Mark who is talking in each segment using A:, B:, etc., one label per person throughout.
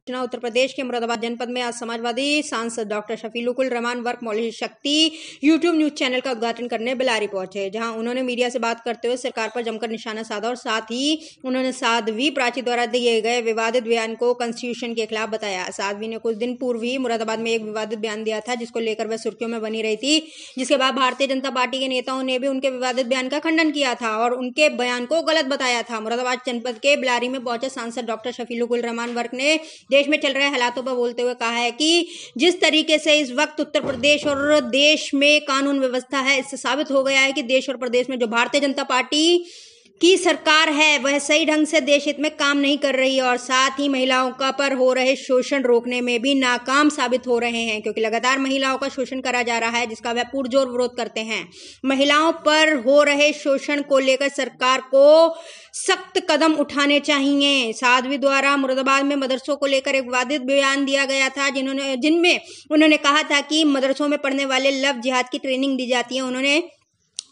A: उत्तर प्रदेश के मुरादाबाद जनपद में आज समाजवादी सांसद डॉक्टर शफीकुल रहमान वर्क मौलवी शक्ति यूट्यूब न्यूज चैनल का उद्घाटन करने बिलारी पहुंचे, जहां उन्होंने मीडिया से बात करते हुए सरकार पर जमकर निशाना साधा और साथ ही उन्होंने साध्वी प्राची द्वारा दिए गए विवादित बयान को कॉन्स्टिट्यूशन के खिलाफ बताया। साध्वी ने कुछ दिन पूर्व ही मुरादाबाद में एक विवादित बयान दिया था, जिसको लेकर वह सुर्खियों में बनी रही थी, जिसके बाद भारतीय जनता पार्टी के नेताओं ने भी उनके विवादित बयान का खंडन किया था और उनके बयान को गलत बताया था। मुरादाबाद जनपद के बिलारी में पहुंचे सांसद डॉक्टर शफीकुल रहमान वर्क ने देश में चल रहे हालातों पर बोलते हुए कहा है कि जिस तरीके से इस वक्त उत्तर प्रदेश और देश में कानून व्यवस्था है, इससे साबित हो गया है कि देश और प्रदेश में जो भारतीय जनता पार्टी की सरकार है वह सही ढंग से देश हित में काम नहीं कर रही है और साथ ही महिलाओं का पर हो रहे शोषण रोकने में भी नाकाम साबित हो रहे हैं, क्योंकि लगातार महिलाओं का शोषण करा जा रहा है, जिसका वह पुरजोर विरोध करते हैं। महिलाओं पर हो रहे शोषण को लेकर सरकार को सख्त कदम उठाने चाहिए। साध्वी द्वारा मुरादाबाद में मदरसों को लेकर एक विवादित बयान दिया गया था, जिनमें उन्होंने कहा था कि मदरसों में पढ़ने वाले लव जिहाद की ट्रेनिंग दी जाती है,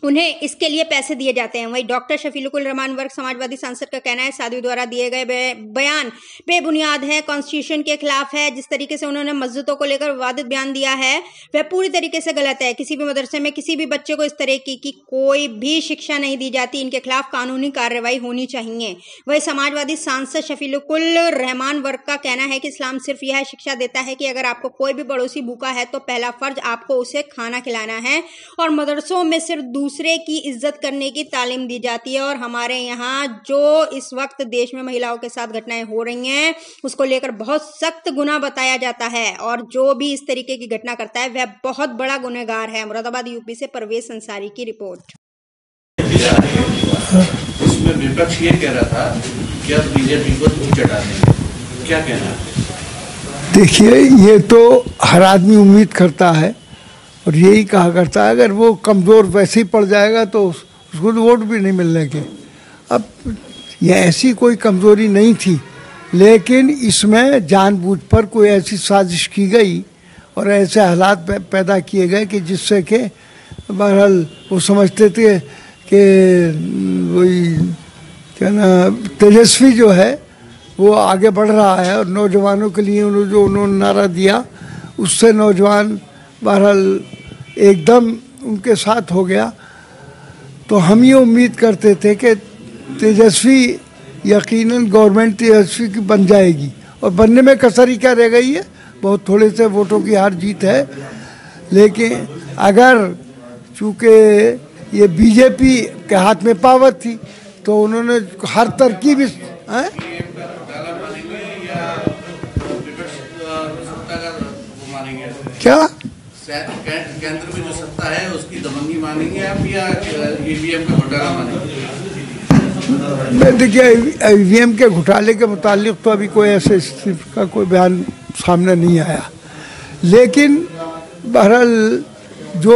A: उन्हें इसके लिए पैसे दिए जाते हैं। वहीं डॉक्टर शफीकुल रहमान वर्क समाजवादी सांसद का कहना है साध्वी द्वारा दिए गए बयान बेबुनियाद है, कॉन्स्टिट्यूशन के खिलाफ है। जिस तरीके से उन्होंने मस्जिदों को लेकर विवादित बयान दिया है वह पूरी तरीके से गलत है। किसी भी मदरसे में किसी भी बच्चे को इस तरह की कोई भी शिक्षा नहीं दी जाती। इनके खिलाफ कानूनी कार्रवाई होनी चाहिए। वही समाजवादी सांसद शफीकुल रहमान वर्क का कहना है कि इस्लाम सिर्फ यह शिक्षा देता है कि अगर आपको कोई भी पड़ोसी भूखा है तो पहला फर्ज आपको उसे खाना खिलाना है और मदरसों में सिर्फ दूसरे की इज्जत करने की तालीम दी जाती है। और हमारे यहाँ जो इस वक्त देश में महिलाओं के साथ घटनाएं हो रही हैं उसको लेकर बहुत सख्त गुनाह बताया जाता है और जो भी इस तरीके की घटना करता है वह बहुत बड़ा गुनहगार है। मुरादाबाद यूपी से परवेज अंसारी की रिपोर्ट।
B: इसमें विपक्ष ये कह रहा था कि अब बीजेपी को धूल चटा देंगे, क्या कहना है?
C: देखिए, ये तो हर आदमी उम्मीद करता है और यही कहा करता है अगर वो कमज़ोर वैसे ही पड़ जाएगा तो उसको तो वोट भी नहीं मिलने के। अब ये ऐसी कोई कमज़ोरी नहीं थी, लेकिन इसमें जानबूझ पर कोई ऐसी साजिश की गई और ऐसे हालात पैदा किए गए कि जिससे कि बहरहाल वो समझते थे कि वही क्या ना तेजस्वी जो है वो आगे बढ़ रहा है और नौजवानों के लिए उन्होंने नारा दिया उससे नौजवान बहरहाल एकदम उनके साथ हो गया। तो हम ये उम्मीद करते थे कि तेजस्वी यकीनन गवर्नमेंट तेजस्वी की बन जाएगी और बनने में कसर ही क्या रह गई है, बहुत थोड़े से वोटों की हार जीत है। लेकिन अगर चूँकि ये बीजेपी के हाथ में पावर थी तो उन्होंने हर तरकीब क्या
B: केंद्र में जो सत्ता है उसकी दमंगी मानेंगे आप या ईवीएम का घोटाला मानेंगे?
C: देखिए, ईवीएम के घोटाले के मुतालिक तो अभी कोई ऐसे स्थिति का कोई बयान सामने नहीं आया, लेकिन बहरहाल जो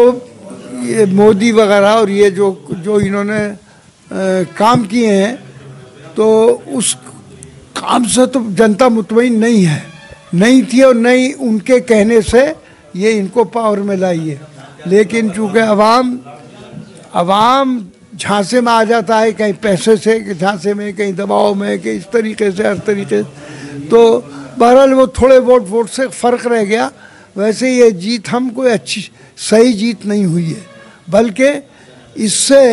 C: ये मोदी वगैरह और ये जो इन्होंने काम किए हैं तो उस काम से तो जनता मुतमईन नहीं थी और नहीं उनके कहने से ये इनको पावर में लाई है। लेकिन चूँकि अवाम झांसे में आ जाता है, कहीं पैसे से कि झांसे में, कहीं दबाव में, कि इस तरीके से हर तरीके से, तो बहरहाल वो थोड़े वोट से फ़र्क रह गया। वैसे ये जीत हम कोई अच्छी सही जीत नहीं हुई है, बल्कि इससे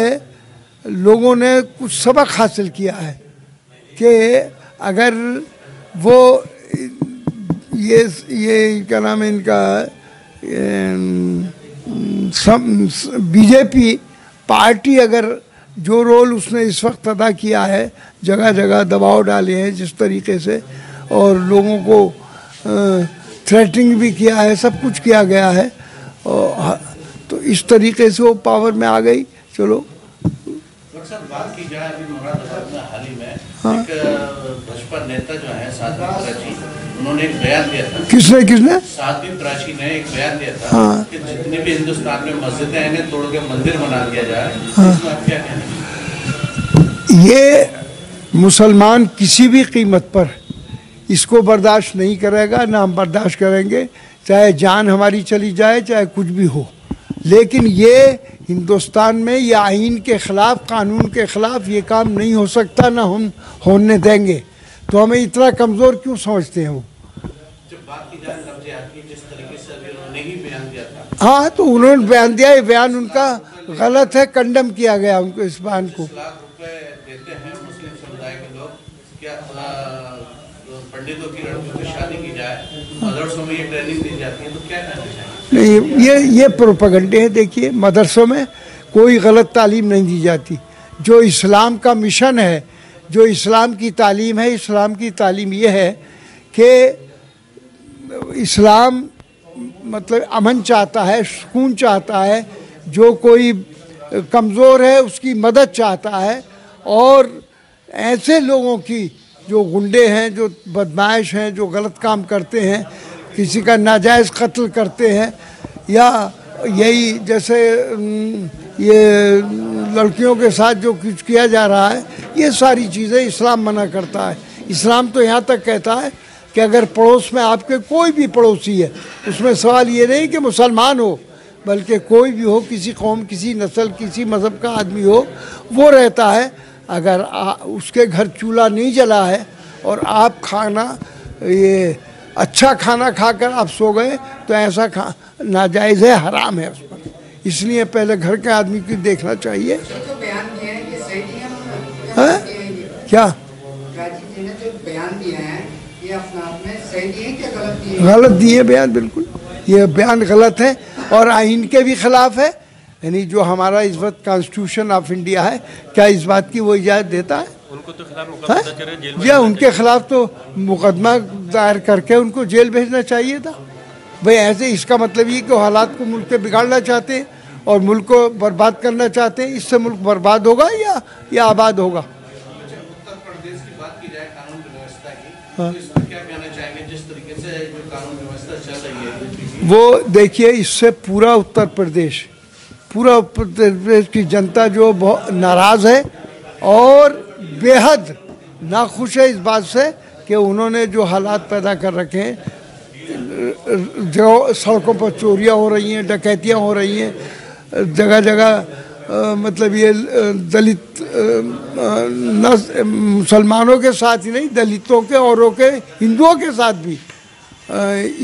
C: लोगों ने कुछ सबक हासिल किया है कि अगर वो ये क्या नाम है इनका बीजेपी पार्टी अगर जो रोल उसने इस वक्त अदा किया है, जगह जगह दबाव डाले हैं जिस तरीके से और लोगों को थ्रेटनिंग भी किया है, सब कुछ किया गया है और तो इस तरीके से वो पावर में आ गई। चलो
B: बात की जाए अभी मुरादाबाद में हाल ही में एक भाजपा नेता जो है साध्वी प्राची, उन्होंने एक बयान दिया था।
C: किसने? साध्वी
B: प्राची ने एक बयान दिया था कि जितने भी हिंदुस्तान में मस्जिदें हैं इन्हें तोड़ के मंदिर बना दिया जाए। इसमें आप क्या कहना?
C: ये मुसलमान किसी भी कीमत पर इसको बर्दाश्त नहीं करेगा, ना हम बर्दाश्त करेंगे, चाहे जान हमारी चली जाए, चाहे कुछ भी हो। लेकिन ये हिंदुस्तान में ये आइन के ख़िलाफ़, कानून के ख़िलाफ़ ये काम नहीं हो सकता, ना हम होने देंगे। तो हमें इतना कमज़ोर क्यों समझते हैं वो? हाँ, तो उन्होंने बयान दिया, ये बयान उनका गलत है, कंडम किया गया उनको इस बयान को।
B: 20 लाख रुपए देते हैं मुस्लिम समुदाय के लोग, क्या पंडितों की लड़कियों की शादी की जाए, मदरसों में ये ट्रेनिंग दी जाती है, तो क्या कहना चाहिए?
C: नहीं, ये प्रोपेगेंडे हैं। देखिए, मदरसों में कोई गलत तालीम नहीं दी जाती। जो इस्लाम का मिशन है, जो इस्लाम की तालीम है, इस्लाम की तालीम ये है कि इस्लाम मतलब अमन चाहता है, सुकून चाहता है, जो कोई कमज़ोर है उसकी मदद चाहता है, और ऐसे लोगों की जो गुंडे हैं, जो बदमाश हैं, जो गलत काम करते हैं, किसी का नाजायज़ कत्ल करते हैं, या यही जैसे ये लड़कियों के साथ जो कुछ किया जा रहा है, ये सारी चीज़ें इस्लाम मना करता है। इस्लाम तो यहाँ तक कहता है कि अगर पड़ोस में आपके कोई भी पड़ोसी है, उसमें सवाल ये नहीं कि मुसलमान हो, बल्कि कोई भी हो, किसी कौम, किसी नस्ल, किसी मज़हब का आदमी हो, वो रहता है, अगर उसके घर चूल्हा नहीं जला है और आप खाना, ये अच्छा खाना खाकर आप सो गए, तो ऐसा नाजायज़ है, हराम है उस पर। इसलिए पहले घर के आदमी को देखना चाहिए। है क्या
D: बयान दिए हैं, ये अपने आप में सही दिए क्या गलत दिए?
C: गलत दिए बयान, बिल्कुल ये बयान गलत है और आइन के भी खिलाफ है। यानी जो हमारा इस वक्त कॉन्स्टिट्यूशन ऑफ इंडिया है, क्या इस बात की वो इजाज़त देता है?
E: उनको तो खिलाफ
C: या उनके खिलाफ तो मुकदमा दायर करके उनको जेल भेजना चाहिए था भाई। ऐसे इसका मतलब ये कि हालात को मुल्क के बिगाड़ना चाहते हैं और मुल्क को बर्बाद करना चाहते हैं। इससे मुल्क बर्बाद होगा या आबाद होगा?
B: उत्तर प्रदेश की बात की जाए कानून व्यवस्था की, तो इस पर क्या कहना चाहेंगे? जिस तरीके से जो कानून व्यवस्था चल रही है,
C: वो देखिए, इससे पूरा उत्तर प्रदेश की जनता जो बहुत नाराज़ है और बेहद नाखुश है इस बात से कि उन्होंने जो हालात पैदा कर रखे हैं, जो सड़कों पर चोरियां हो रही हैं, डकैतियां हो रही हैं, जगह जगह मतलब ये दलित मुसलमानों के साथ ही नहीं, दलितों के, औरों के, हिंदुओं के साथ भी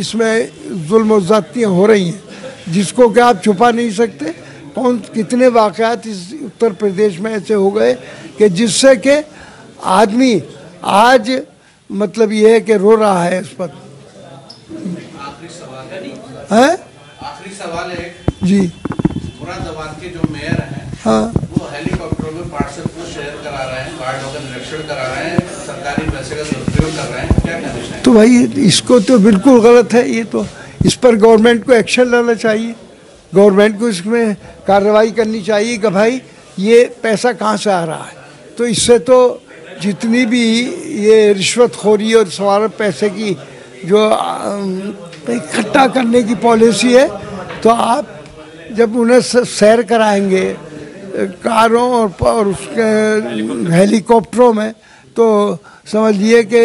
C: इसमें जुल्म और ज़्यादतियाँ हो रही हैं, जिसको कि आप छुपा नहीं सकते। कितने वाक़यात इस उत्तर प्रदेश में ऐसे हो गए कि जिससे कि आदमी आज मतलब ये है कि रो रहा है इस पर।
B: आखिरी सवाल है
C: जी।
B: मुरादाबाद के जो मेयर हैं,
C: हाँ,
B: वो हेलीकॉप्टर में पार्सल को शेयर करा रहे हैं, गार्डों का निरीक्षण करा रहे हैं, सरकारी पैसे का दुरुपयोग कर रहे हैं, क्या कहना चाहिए?
C: तो भाई इसको तो बिल्कुल गलत है। ये तो इस पर गवर्नमेंट को एक्शन लेना चाहिए, गवर्नमेंट को इसमें कार्रवाई करनी चाहिए कि भाई ये पैसा कहाँ से आ रहा है। तो इससे तो जितनी भी ये रिश्वतखोरी और सवाल पैसे की जो इकट्ठा करने की पॉलिसी है, तो आप जब उन्हें सैर कराएंगे कारों और उसके हेलीकॉप्टरों में, तो समझिए कि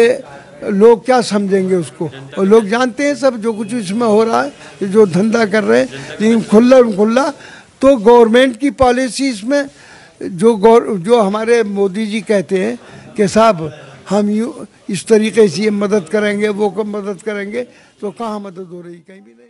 C: लोग क्या समझेंगे उसको। और लोग जानते हैं सब जो कुछ इसमें हो रहा है, जो धंधा कर रहे हैं, लेकिन खुल्ला तो गवर्नमेंट की पॉलिसी इसमें जो हमारे मोदी जी कहते हैं कि साहब हम यूँ इस तरीके से ये मदद करेंगे, वो कब मदद करेंगे, तो कहाँ मदद हो रही? कहीं भी नहीं।